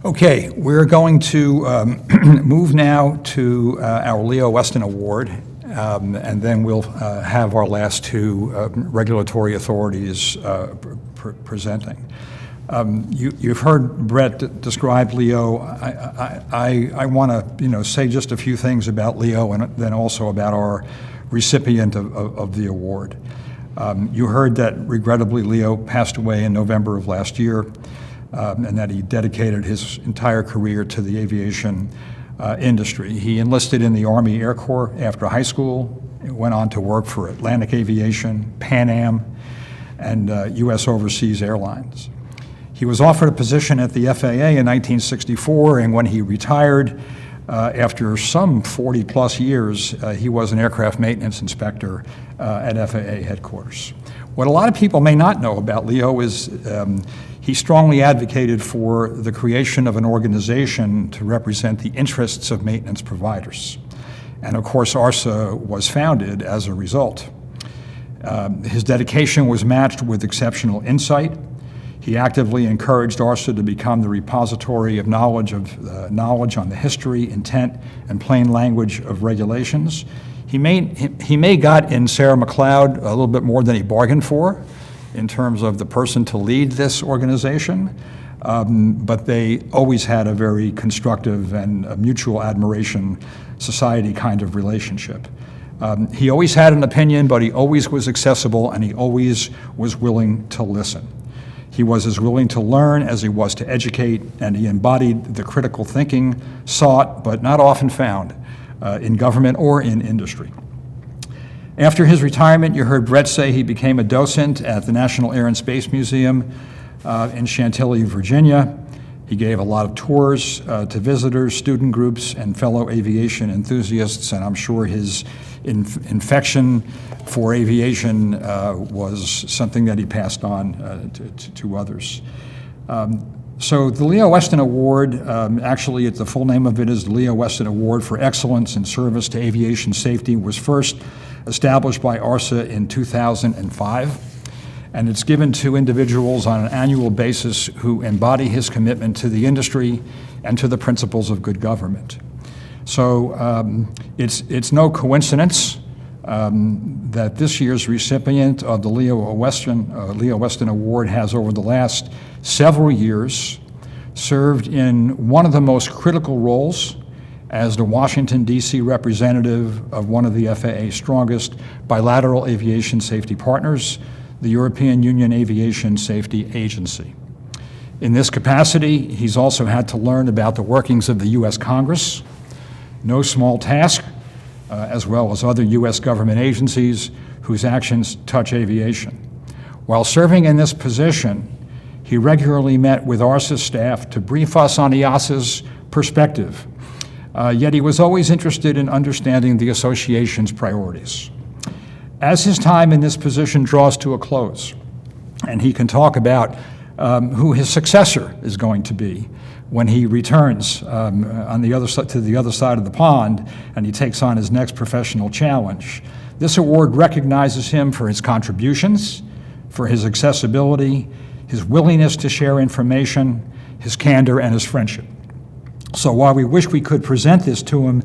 Okay, we're going to move now to our Leo Weston Award, and then we'll have our last two regulatory authorities presenting. You've heard Brett describe Leo. I want to, say just a few things about Leo, and then also about our recipient of the award. You heard that regrettably Leo passed away in November of last year, and that he dedicated his entire career to the aviation industry. He enlisted in the Army Air Corps after high school, went on to work for Atlantic Aviation, Pan Am, and U.S. Overseas Airlines. He was offered a position at the FAA in 1964, and when he retired, after some 40-plus years, he was an aircraft maintenance inspector at FAA headquarters. What a lot of people may not know about Leo is he strongly advocated for the creation of an organization to represent the interests of maintenance providers. And of course, ARSA was founded as a result. His dedication was matched with exceptional insight. He actively encouraged ARSA to become the repository of knowledge on the history, intent, and plain language of regulations. He may got in Sarah McLeod a little bit more than he bargained for in terms of the person to lead this organization, but they always had a very constructive and a mutual admiration society kind of relationship. He always had an opinion, but he always was accessible, and he always was willing to listen. He was as willing to learn as he was to educate, and he embodied the critical thinking sought but not often found in government or in industry. After his retirement, you heard Brett say he became a docent at the National Air and Space Museum in Chantilly, Virginia. He gave a lot of tours to visitors, student groups, and fellow aviation enthusiasts, and I'm sure his infection for aviation was something that he passed on to others. So the Leo Weston Award, actually the full name of it is the Leo Weston Award for Excellence in Service to Aviation Safety, was first established by ARSA in 2005. And it's given to individuals on an annual basis who embody his commitment to the industry and to the principles of good government. So it's no coincidence that this year's recipient of the Leo Weston Award has, over the last several years, served in one of the most critical roles as the Washington, D.C. representative of one of the FAA's strongest bilateral aviation safety partners, the European Union Aviation Safety Agency. In this capacity, he's also had to learn about the workings of the U.S. Congress, no small task, as well as other U.S. government agencies whose actions touch aviation. While serving in this position, he regularly met with ARSA staff to brief us on EASA's perspective, yet he was always interested in understanding the association's priorities. As his time in this position draws to a close, and he can talk about who his successor is going to be when he returns on the other side, to the other side of the pond, and he takes on his next professional challenge, this award recognizes him for his contributions, for his accessibility, his willingness to share information, his candor, and his friendship. So while we wish we could present this to him,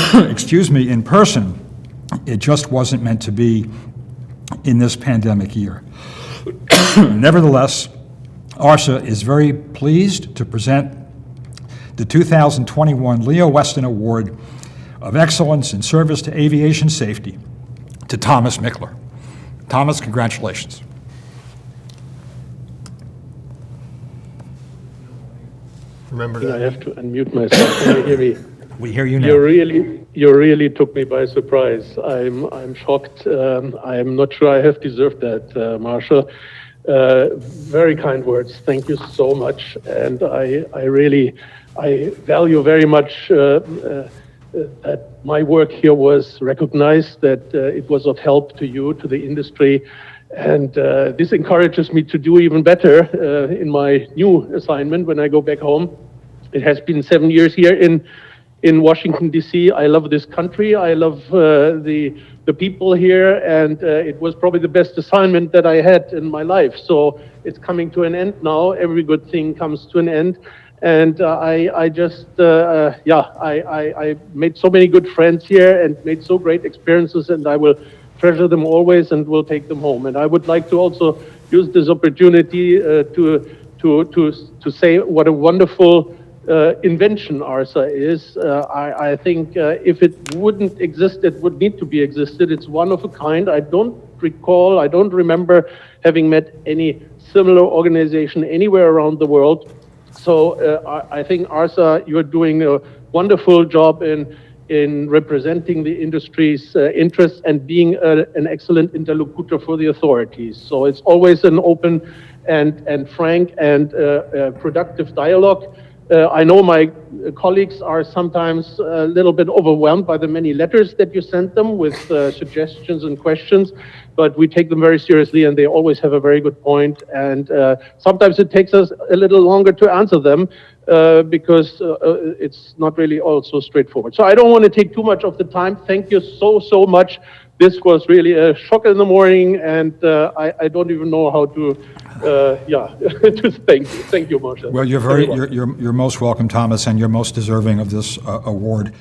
in person, it just wasn't meant to be in this pandemic year. Nevertheless, ARSA is very pleased to present the 2021 Leo Weston Award of Excellence in Service to Aviation Safety to Thomas Mickler. Thomas, congratulations. Remember that. I have to unmute myself. Can you hear me? We hear you now. You really took me by surprise. I'm shocked. I'm not sure I have deserved that, Marshall. Very kind words. Thank you so much. And I value very much that my work here was recognized, that it was of help to you, to the industry. And this encourages me to do even better in my new assignment when I go back home. It has been 7 years here in Washington, D.C. I love this country. I love the people here, and it was probably the best assignment that I had in my life. So it's coming to an end now. Every good thing comes to an end. And I just, I made so many good friends here and made so great experiences, and I will treasure them always and will take them home. And I would like to also use this opportunity to say what a wonderful invention ARSA is. I think if it wouldn't exist, it would need to be existed. It's one of a kind. I don't remember having met any similar organization anywhere around the world. So I think ARSA, you're doing a wonderful job in representing the industry's interests and being an excellent interlocutor for the authorities. So it's always an open and frank and productive dialogue. I know my colleagues are sometimes a little bit overwhelmed by the many letters that you send them with suggestions and questions, but we take them very seriously, and they always have a very good point. And sometimes it takes us a little longer to answer them because it's not really all so straightforward. So I don't want to take too much of the time. Thank you so much. This was really a shock in the morning, and I don't even know how to, to thank you. Thank you, Marshall. Well, you're most welcome, Thomas, and you're most deserving of this award.